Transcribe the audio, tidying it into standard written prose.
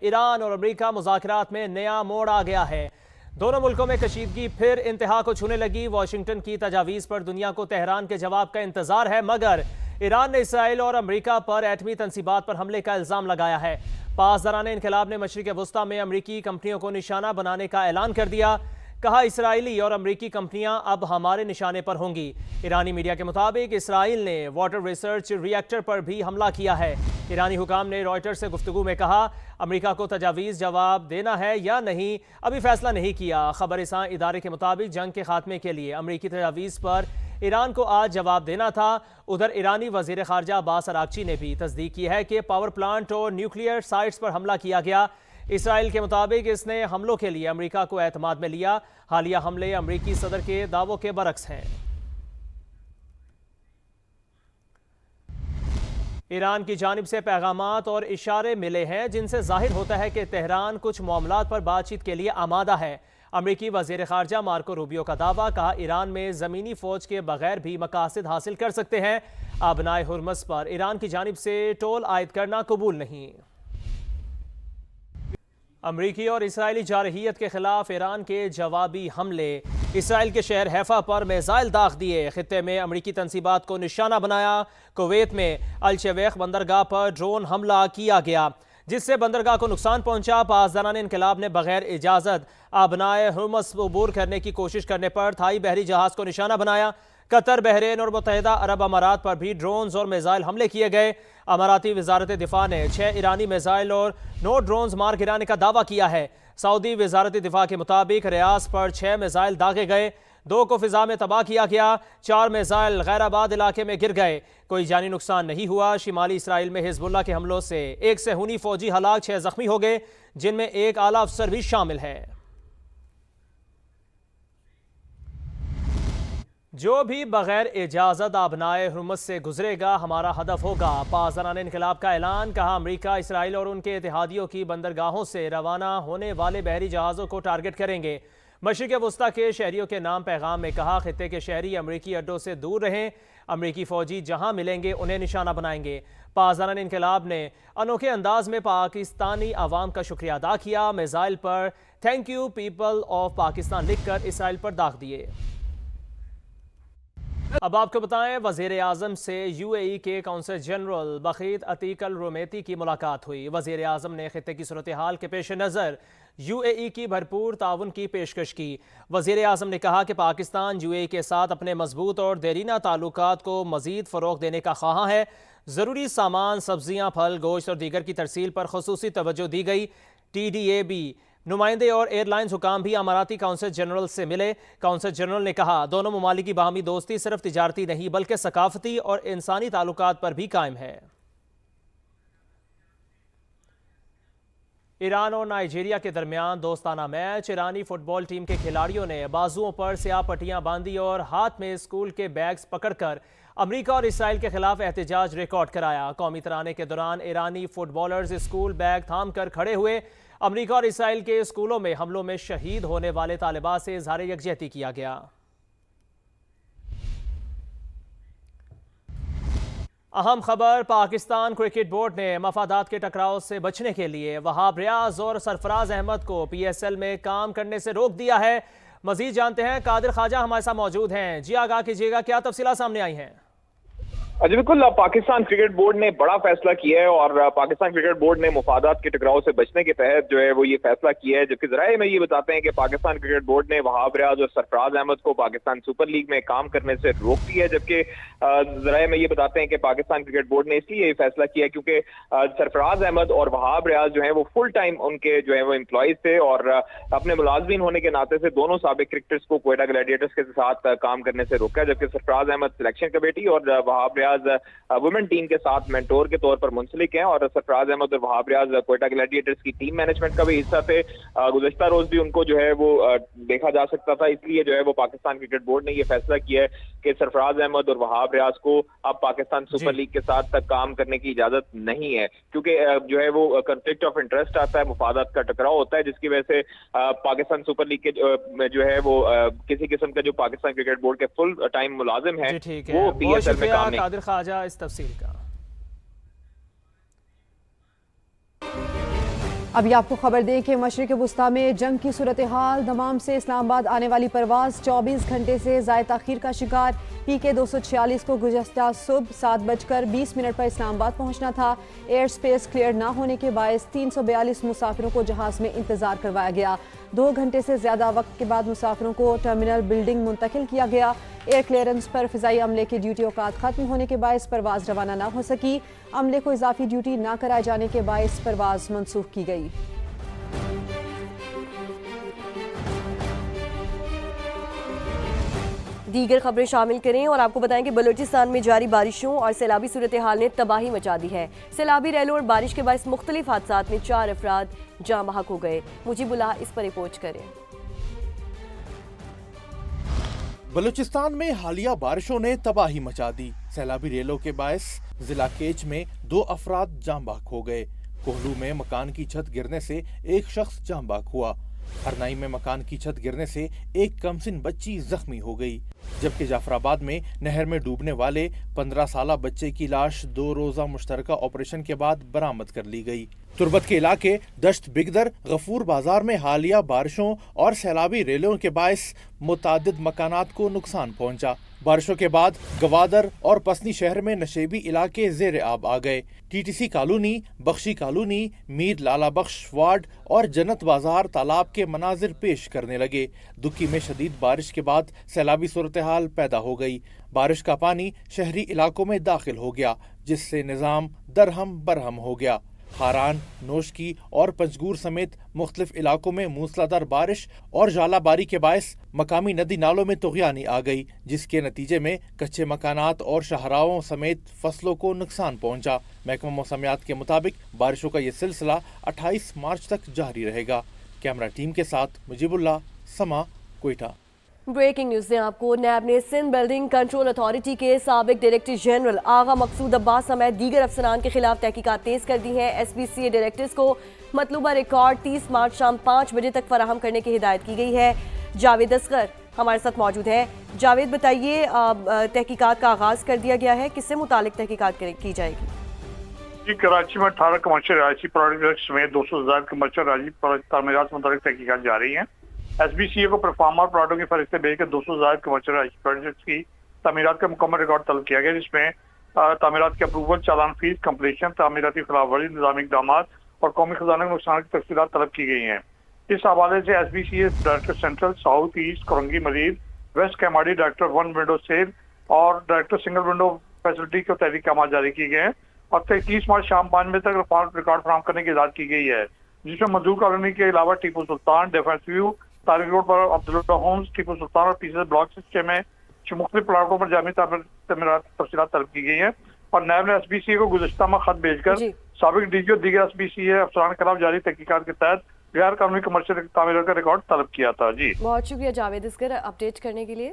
Iran और America मुज़ाकरात में नया मोड़ आ गया है। दोनों मुल्कों में कशीदगी फिर इंतहा को छूने लगी। वाशिंगटन की तजावीज़ पर दुनिया को तेहरान के जवाब का इंतजार है, मगर ईरान ने इसराइल और अमेरिका पर एटमी तंसीबात पर हमले का इल्ज़ाम लगाया है। पासदारान इनकलाब ने मशरिक़ वस्ता में अमरीकी कंपनियों को निशाना बनाने का ऐलान कर दिया। कहा, इसराइली और अमरीकी कंपनियां अब हमारे निशाने पर होंगी। ईरानी मीडिया के मुताबिक इसराइल ने वाटर रिसर्च रिएक्टर पर भी हमला किया है। ईरानी हुकाम ने रॉयटर्स से गुफ्तगू में कहा, अमेरिका को तजावीज़ जवाब देना है या नहीं अभी फैसला नहीं किया। खबरसां इदारे के मुताबिक जंग के खात्मे के लिए अमरीकी तजावीज़ पर ईरान को आज जवाब देना था। उधर ईरानी वज़ीर ख़ारजा अब्बास अराग़ची ने भी तस्दीक की है कि पावर प्लांट और न्यूक्लियर साइट्स पर हमला किया गया। इसराइल के मुताबिक इसने हमलों के लिए अमेरिका को एतमाद में लिया। हालिया हमले अमेरिकी सदर के दावों के बरक्स हैं। ईरान की जानिब से पैगामात और इशारे मिले हैं जिनसे जाहिर होता है कि तेहरान कुछ मामलात पर बातचीत के लिए आमादा है। अमरीकी वज़ीर ख़ारजा मार्को रूबियो का दावा, कहा ईरान में ज़मीनी फ़ौज के बगैर भी मकासद हासिल कर सकते हैं। अबनाए हुर्मस पर ईरान की जानिब से टोल आयद करना कबूल नहीं। अमरीकी और इसराइली जारहियत के खिलाफ ईरान के जवाबी हमले। इसराइल के शहर हैफा पर मिसाइल दाग दिए। खित्ते में अमरीकी तंसीबात को निशाना बनाया। कुवैत में अल शवेख बंदरगाह पर ड्रोन हमला किया गया जिससे बंदरगाह को नुकसान पहुंचा। पासदारान इनकलाब ने बगैर इजाज़त अबनाए हुर्मस अबूर करने की कोशिश करने पर थाई बहरी जहाज को निशाना बनाया। कतर, बहरीन और मुत्तहिदा अरब अमारात पर भी ड्रोन्स और मिसाइल हमले किए गए। अमाराती वजारत दिफा ने 6 ईरानी मिसाइल और 9 ड्रोन्स मार गिराने का दावा किया है। सऊदी वजारत दिफा के मुताबिक रियाज पर 6 मिसाइल दागे गए, 2 को फिजा में तबाह किया गया। 4 मिसाइल गैराबाद इलाके में गिर गए। कोई जानी नुकसान नहीं हुआ। शिमाली इसराइल में हिजबुल्लाह के हमलों से 1 सेहूनी फौजी हलाक, 6 जख्मी हो गए, जिनमें 1 आला अफसर भी शामिल है। जो भी बगैर इजाज़त अबनाए हुर्मस से गुजरेगा हमारा हदफ होगा। पासदारान इनकलाब का ऐलान। कहा, अमरीका, इसराइल और उनके इत्तेहादियों की बंदरगाहों से रवाना होने वाले बहरी जहाज़ों को टारगेट करेंगे। मशरिक़ वस्ता के शहरियों के नाम पैगाम में कहा, खित्ते के शहरी अमरीकी अड्डों से दूर रहें। अमरीकी फ़ौजी जहां मिलेंगे उन्हें निशाना बनाएंगे। पासदारान इनकलाब ने अनोखे अंदाज में पाकिस्तानी अवाम का शुक्रिया अदा किया। मिसाइल पर thank you people of Pakistan लिखकर इसराइल पर दाग दिए। अब आपको बताएं, वज़ीर आज़म से UAE के काउंसल जनरल बखीत अतीक अल रुमैती की मुलाकात हुई। वज़ीर आज़म ने खित्ते की सूरत हाल के पेश नज़र UAE की भरपूर ताउन की पेशकश की। वज़ीर आज़म ने कहा कि पाकिस्तान UAE के साथ अपने मजबूत और देरीना ताल्लुकात को मज़ीद फ़रोग़ देने का ख्वाहां है। ज़रूरी सामान, सब्जियाँ, फल, गोश्त और दीगर की तरसील पर ख़ुसूसी तवज्जो दी गई। TDAB नुमाइंदे और एयरलाइंस हुकाम भी अमाराती काउंसल जनरल से मिले। काउंसल जनरल ने कहा, दोनों ममालिक की बाहमी दोस्ती सिर्फ तिजारती नहीं बल्कि सकाफती और इंसानी ताल्लुकात पर भी कायम है। ईरान और नाइजीरिया के दरमियान दोस्ताना मैच। ईरानी फुटबॉल टीम के खिलाड़ियों ने बाजुओं पर स्याह पट्टियां बांधी और हाथ में स्कूल के बैग्स पकड़कर अमेरिका और इसराइल के खिलाफ एहतजाज रिकॉर्ड कराया। कौमी तराने के दौरान ईरानी फुटबॉलर्स स्कूल बैग थाम कर खड़े हुए। अमेरिका और इसराइल के स्कूलों में हमलों में शहीद होने वाले तालिबात से इज़हार यकजहती किया गया। अहम खबर, पाकिस्तान क्रिकेट बोर्ड ने मफादात के टकराव से बचने के लिए वहाब रियाज और सरफराज अहमद को PSL में काम करने से रोक दिया है। मजीद जानते हैं, कादिर ख्वाजा हमारे साथ मौजूद हैं। जी आगाह कीजिएगा, क्या तफसीलात सामने आई हैं? जी बिल्कुल, पाकिस्तान क्रिकेट बोर्ड ने बड़ा फैसला किया है और पाकिस्तान क्रिकेट बोर्ड ने मुफादात के टकराव से बचने के तहत जो है वो ये फैसला किया है। जबकि ज़राए में ये बताते हैं कि पाकिस्तान क्रिकेट बोर्ड ने वहाब रियाज और सरफराज अहमद को पाकिस्तान सुपर लीग में काम करने से रोक दिया है। जबकि ज़राए में ये बताते हैं कि पाकिस्तान क्रिकेट बोर्ड ने इसलिए ये फैसला किया क्योंकि सरफराज अहमद और वहाब रियाज जो है वो फुल टाइम उनके जो है वो एम्प्लॉइज थे और अपने मुलाजमीन होने के नाते से दोनों साबिक क्रिकेटर्स को क्वेटा ग्लैडिएटर्स के साथ काम करने से रोका है। जबकि सरफराज अहमद सिलेक्शन कमेटी और वहाब रियाज वुमेन टीम के साथ मेंटोर के तौर पर मुंसलिक हैं और सरफराज अहमद और वहाब रियाज क्वेटा ग्लैडिएटर्स की टीम मैनेजमेंट का भी हिस्सा थे। गुज़श्ता रोज भी उनको जो है वो देखा जा सकता था। इसलिए जो है वो पाकिस्तान क्रिकेट बोर्ड ने ये फैसला किया है कि सरफराज अहमद और वहाब रियाज को अब पाकिस्तान सुपर लीग के साथ तक काम करने की इजाजत नहीं है, क्योंकि जो है वो कॉन्फ्लिक्ट ऑफ इंटरेस्ट आता है, मुफादात का टकराव होता है, जिसकी वजह से पाकिस्तान सुपर लीग के जो है वो किसी किस्म का जो पाकिस्तान क्रिकेट बोर्ड के फुल टाइम मुलाजिम है वो PSL में काम नहीं। कादिर ख्वाजा इस तफसील का। ابھی آپ کو خبر دیں کہ مشرق وسطیٰ میں جنگ کی صورتحال، دمام سے اسلام آباد آنے والی پرواز 24 گھنٹے سے زائد تاخیر کا شکار۔ PK 246 کو گزشتہ صبح 7:20 پر اسلام آباد پہنچنا تھا۔ ایئر سپیس کلیئر نہ ہونے کے باعث 342 مسافروں کو جہاز میں انتظار کروایا گیا۔ 2 گھنٹے سے زیادہ وقت کے بعد مسافروں کو ٹرمینل بلڈنگ منتقل کیا گیا۔ ایئر کلیئرنس پر فضائی عملے کی ڈیوٹی اوقات ختم ہونے کے باعث پرواز روانہ نہ ہو سکی۔ عملے کو اضافی ڈیوٹی نہ کرائے جانے کے باعث پرواز منسوخ کی گئی۔ دیگر خبریں شامل کریں اور آپ کو بتائیں کہ بلوچستان میں جاری بارشوں اور سیلابی صورتحال نے تباہی مچا دی ہے۔ سیلابی ریلوں اور بارش کے باعث مختلف حادثات میں 4 افراد جاں بحق ہو گئے۔ مجیب اللہ اس پر رپورٹ کریں۔ بلوچستان میں حالیہ بارشوں نے تباہی مچا دی۔ سیلابی ریلوں کے باعث ضلع کیچ میں 2 افراد جاں بحق ہو گئے۔ کوہلو میں مکان کی چھت گرنے سے ایک شخص جاں بحق ہوا۔ ہرنائی میں مکان کی چھت گرنے سے ایک کمسن بچی زخمی ہو گئی، جبکہ جعفر آباد میں نہر میں ڈوبنے والے 15 سالہ بچے کی لاش 2 روزہ مشترکہ آپریشن کے بعد برآمد کر لی گئی۔ تربت کے علاقے دشت بگدر غفور بازار میں حالیہ بارشوں اور سیلابی ریلوں کے باعث متعدد مکانات کو نقصان پہنچا۔ بارشوں کے بعد گوادر اور پسنی شہر میں نشیبی علاقے زیر آب آ گئے۔ TTC کالونی، بخشی کالونی، میر لالا بخش وارڈ اور جنت بازار تالاب کے مناظر پیش کرنے لگے۔ دکی میں شدید بارش کے بعد سیلابی صورتحال پیدا ہو گئی۔ بارش کا پانی شہری علاقوں میں داخل ہو گیا، جس سے نظام درہم برہم ہو گیا۔ ہاران، نوشکی اور پنجگور سمیت مختلف علاقوں میں موسلادھار بارش اور ژالہ باری کے باعث مقامی ندی نالوں میں طغیانی آ گئی، جس کے نتیجے میں کچے مکانات اور شاہراہوں سمیت فصلوں کو نقصان پہنچا۔ محکمہ موسمیات کے مطابق بارشوں کا یہ سلسلہ 28 مارچ تک جاری رہے گا۔ کیمرہ ٹیم کے ساتھ مجیب اللہ، سما، کوئٹہ۔ بریکنگ نیوز نے آپ کو نیب نے سندھ بلڈنگ کنٹرول اتھارٹی کے سابق ڈائریکٹر جنرل آغا مقصود عباس سمیت دیگر افسران کے خلاف تحقیقات تیز کر دی ہیں۔ SPCA ڈائریکٹرز کو مطلوبہ ریکارڈ 30 مارچ شام 5 بجے تک فراہم کرنے کی ہدایت کی گئی ہے۔ جاوید اصغر ہمارے ساتھ موجود ہیں۔ جاوید بتائیے، تحقیقات کا آغاز کر دیا گیا ہے، کس سے متعلق تحقیقات کی جائے گی؟ جی، کراچی میں 18 کمرشل رہائشی پروجیکٹ سمیت 200 سے زائد کمرشل رہائشی تعمیرات سے متعلق تحقیقات جاری ہیں۔ SPCA کو پرفارمر پلاٹوں کی فہرستیں بھیج کر 200 سے زائد کمرشل رہائشی پروجیکٹس کی تعمیرات کا مکمل ریکارڈ طلب کیا گیا، جس میں تعمیرات کے اپروول، چالان فیس، کمپلیشن، تعمیراتی خلاف ورزی، نظامی اقدامات اور قومی خزانہ کے نقصان کی تفصیلات طلب کی گئی ہیں۔ اس حوالے سے SPCA director central, south east, Korangi مزید، west Keamari director 1 window cell اور ڈائریکٹر سنگل ونڈو فیسلٹی کو تحریک احمد جاری کی گئے ہیں اور 30 مارچ شام 5 بجے تک ریکارڈ فراہم کرنے کی ہدایت کی گئی ہے، جس میں مزدور کالونی کے علاوہ ٹیپو سلطان، ڈیفنس ویو، تاریخ روڈ پر عبداللہ ہومز، ٹیپو سلطان اور پیسز بلاک 6 میں مختلف پلاٹوں پر جامع تعمیرات تفصیلات طلب کی گئی ہیں۔ اور نیب نے SPCA کو گزشتہ ماہ خط بھیج کر سابق DG اور دیگر SPCA افسران کے خلاف جاری تحقیقات کے تحت غیر قانونی کمرشل تعمیرات کا ریکارڈ طلب کیا تھا۔ جی، بہت شکریہ جاوید اصغر اپڈیٹ کرنے کے لیے۔